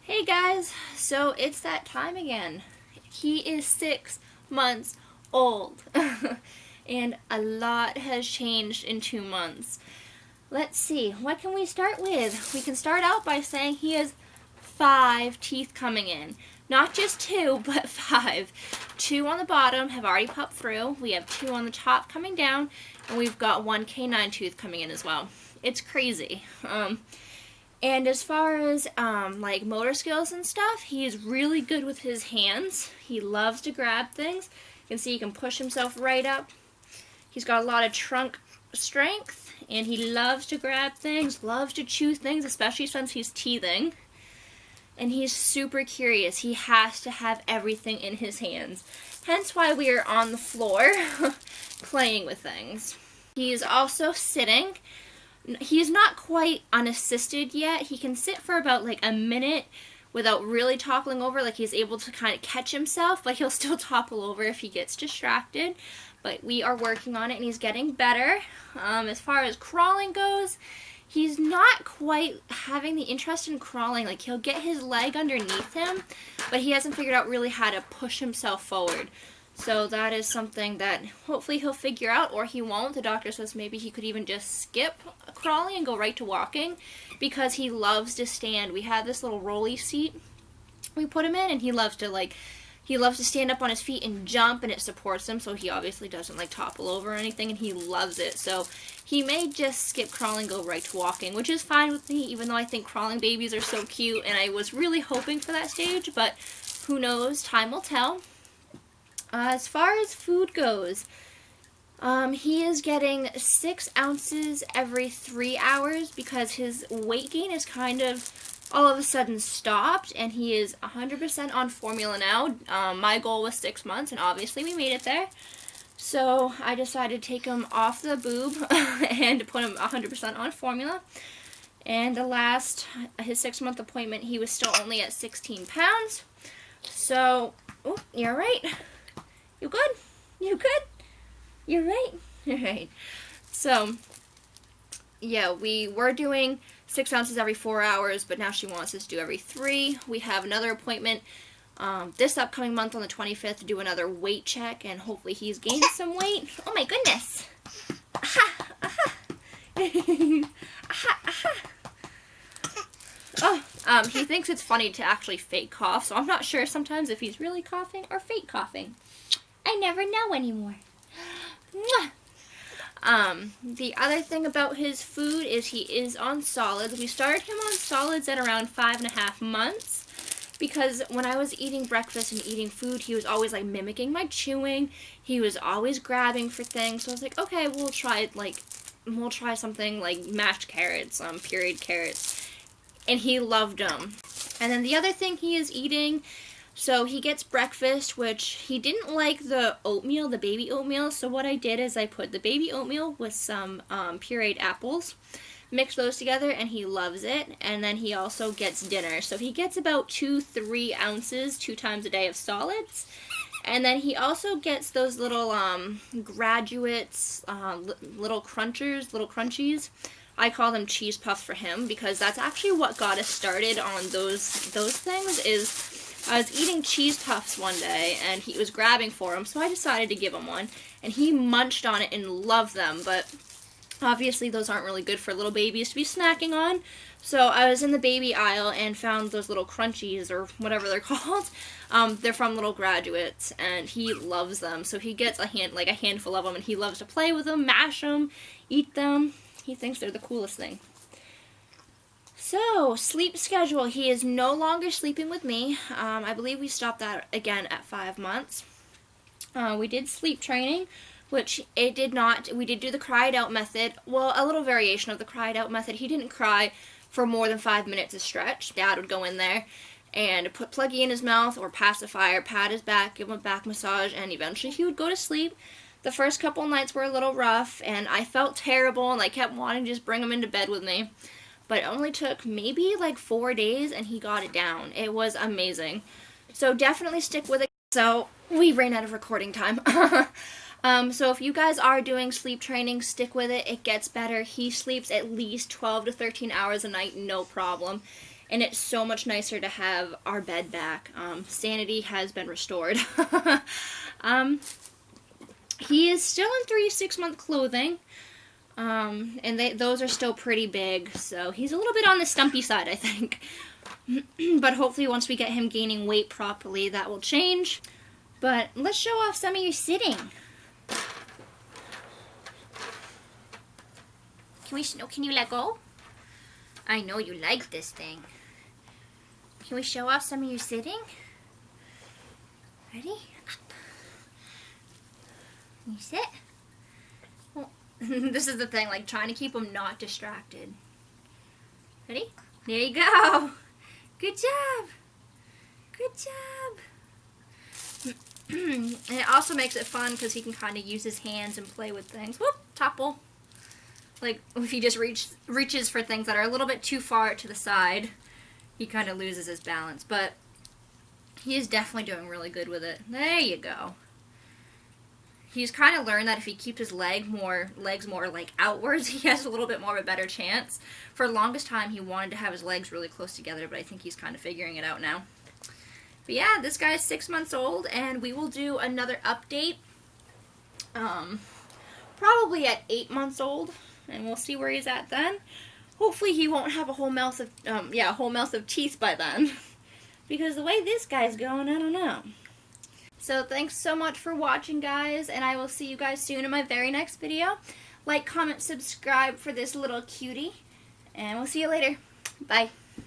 Hey guys, so it's that time again. He is 6 months old, and a lot has changed in 2 months. Let's see, what can we start with? We can start out by saying he has 5 teeth coming in. Not just two, but 5. 2 on the bottom have already popped through. We have 2 on the top coming down, and we've got 1 canine tooth coming in as well. It's crazy. And as far as like motor skills and stuff, he is really good with his hands. He loves to grab things. You can see he can push himself right up. He's got a lot of trunk strength, and he loves to grab things, loves to chew things, especially since he's teething. And he's super curious. He has to have everything in his hands. Hence why we are on the floor playing with things. He is also sitting. He's not quite unassisted yet. He can sit for about like a minute without really toppling over. Like he's able to kind of catch himself, but he'll still topple over if he gets distracted. But we are working on it and he's getting better. As far as crawling goes, he's not quite having the interest in crawling. Like he'll get his leg underneath him, but he hasn't figured out really how to push himself forward. So that is something that hopefully he'll figure out, or he won't. The doctor says maybe he could even just skip crawling and go right to walking because he loves to stand. We have this little rolly seat we put him in, and he loves to stand up on his feet and jump, and it supports him, so he obviously doesn't like topple over or anything, and he loves it. So he may just skip crawling, go right to walking, which is fine with me, even though I think crawling babies are so cute, and I was really hoping for that stage, but who knows, time will tell. As far as food goes, he is getting 6 ounces every 3 hours because his weight gain is kind of all of a sudden stopped, and he is 100% on formula now. My goal was 6 months, and obviously we made it there. So I decided to take him off the boob and put him 100% on formula. And his 6-month appointment, he was still only at 16 pounds. So, oh, you're right. You good? You good? You're right? You're right. So, yeah, we were doing 6 ounces every 4 hours, but now she wants us to do every 3. We have another appointment this upcoming month on the 25th to do another weight check, and hopefully he's gained some weight. Oh my goodness! Aha! Aha! Aha! Aha! Oh, he thinks it's funny to actually fake cough, so I'm not sure sometimes if he's really coughing or fake coughing. I never know anymore. The other thing about his food is he is on solids. We started him on solids at around 5.5 months because when I was eating breakfast and eating food, he was always like mimicking my chewing. He was always grabbing for things. So I was like, okay, we'll try something like mashed carrots, pureed carrots, and he loved them. And then the other thing he is eating. So he gets breakfast, which he didn't like the oatmeal, the baby oatmeal. So what I did is I put the baby oatmeal with some pureed apples, mixed those together, and he loves it. And then he also gets dinner. So he gets about 2-3 ounces 2 times a day of solids. And then he also gets those little graduates, little crunchies. I call them cheese puffs for him because that's actually what got us started on those things. Is I was eating cheese puffs one day, and he was grabbing for them, so I decided to give him one, and he munched on it and loved them, but obviously those aren't really good for little babies to be snacking on, so I was in the baby aisle and found those little crunchies, or whatever they're called. They're from Little Graduates, and he loves them, so he gets a handful of them, and he loves to play with them, mash them, eat them. He thinks they're the coolest thing. So, sleep schedule. He is no longer sleeping with me. I believe we stopped that again at 5 months. We did sleep training, which we did do the cried out method. Well, a little variation of the cried out method. He didn't cry for more than 5 minutes a stretch. Dad would go in there and put Pluggy in his mouth or pacifier, pat his back, give him a back massage, and eventually he would go to sleep. The first couple nights were a little rough, and I felt terrible, and I kept wanting to just bring him into bed with me. But it only took maybe like 4 days, and he got it down. It was amazing. So definitely stick with it. So we ran out of recording time. So if you guys are doing sleep training, stick with it. It gets better. He sleeps at least 12 to 13 hours a night, no problem. and it's so much nicer to have our bed back. Sanity has been restored. He is still in 3 6-month clothing, and those are still pretty big, so he's a little bit on the stumpy side, I think. But hopefully once we get him gaining weight properly, that will change. But let's show off some of your sitting. Can you let go? I know you like this thing. Can we show off some of your sitting? Ready? Up. Can you sit? Well, this is the thing, like trying to keep him not distracted. Ready? There you go. Good job. Good job. And it also makes it fun because he can kind of use his hands and play with things. Whoop, topple. Like, if he just reaches for things that are a little bit too far to the side, he kind of loses his balance. But he is definitely doing really good with it. There you go. He's kind of learned that if he keeps his legs more like outwards, he has a little bit more of a better chance. For the longest time, he wanted to have his legs really close together, but I think he's kind of figuring it out now. But yeah, this guy is 6 months old, and we will do another update, probably at 8 months old, and we'll see where he's at then. Hopefully he won't have a whole mouth of teeth by then, because the way this guy's going, I don't know. So thanks so much for watching, guys, and I will see you guys soon in my very next video. Like, comment, subscribe for this little cutie, and we'll see you later. Bye.